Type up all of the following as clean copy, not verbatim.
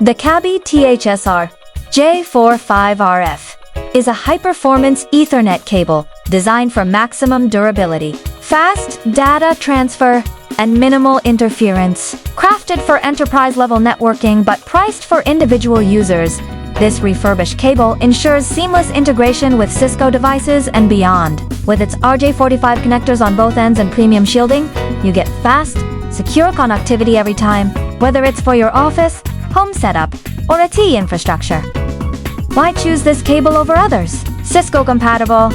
The CAB-ETH-S-RJ45-RF is a high-performance Ethernet cable designed for maximum durability, fast data transfer, and minimal interference. Crafted for enterprise-level networking but priced for individual users, this refurbished cable ensures seamless integration with Cisco devices and beyond. With its RJ45 connectors on both ends and premium shielding, you get fast, secure connectivity every time, whether it's for your office, home setup, or IT infrastructure. Why choose this cable over others? Cisco compatible,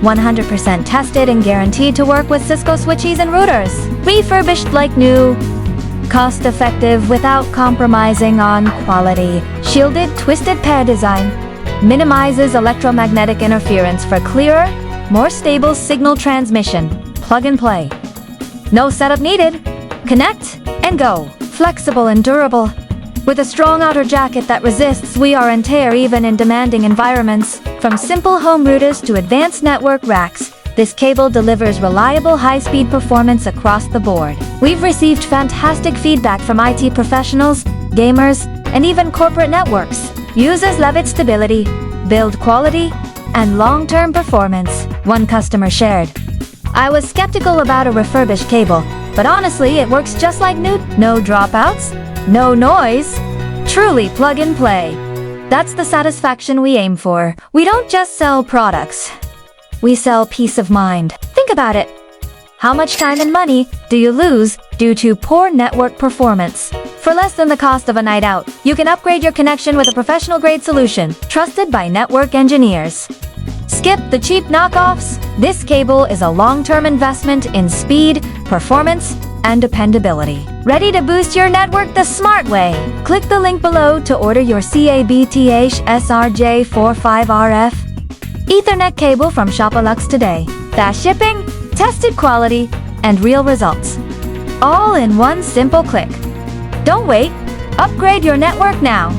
100% tested and guaranteed to work with Cisco switches and routers. Refurbished like new, cost-effective without compromising on quality. Shielded twisted pair design minimizes electromagnetic interference for clearer, more stable signal transmission. Plug and play. No setup needed. Connect and go. Flexible and durable. With a strong outer jacket that resists wear and tear even in demanding environments. From simple home routers to advanced network racks, this cable delivers reliable high-speed performance across the board. We've received fantastic feedback from IT professionals, gamers, and even corporate networks. Users love its stability, build quality, and long-term performance. One customer shared, "I was skeptical about a refurbished cable, but honestly it works just like new. No dropouts, no noise, truly plug and play." That's the satisfaction we aim for. We don't just sell products. We sell peace of mind. Think about it. How much time and money do you lose due to poor network performance? For less than the cost of a night out, you can upgrade your connection with a professional-grade solution, trusted by network engineers. Skip the cheap knockoffs. This cable is a long-term investment in speed, performance, and dependability. Ready to boost your network the smart way? Click the link below to order your CAB-ETH-S-RJ45-RF Ethernet cable from Shopiluxe today. Fast shipping, tested quality, and real results. All in one simple click. Don't wait. Upgrade your network now.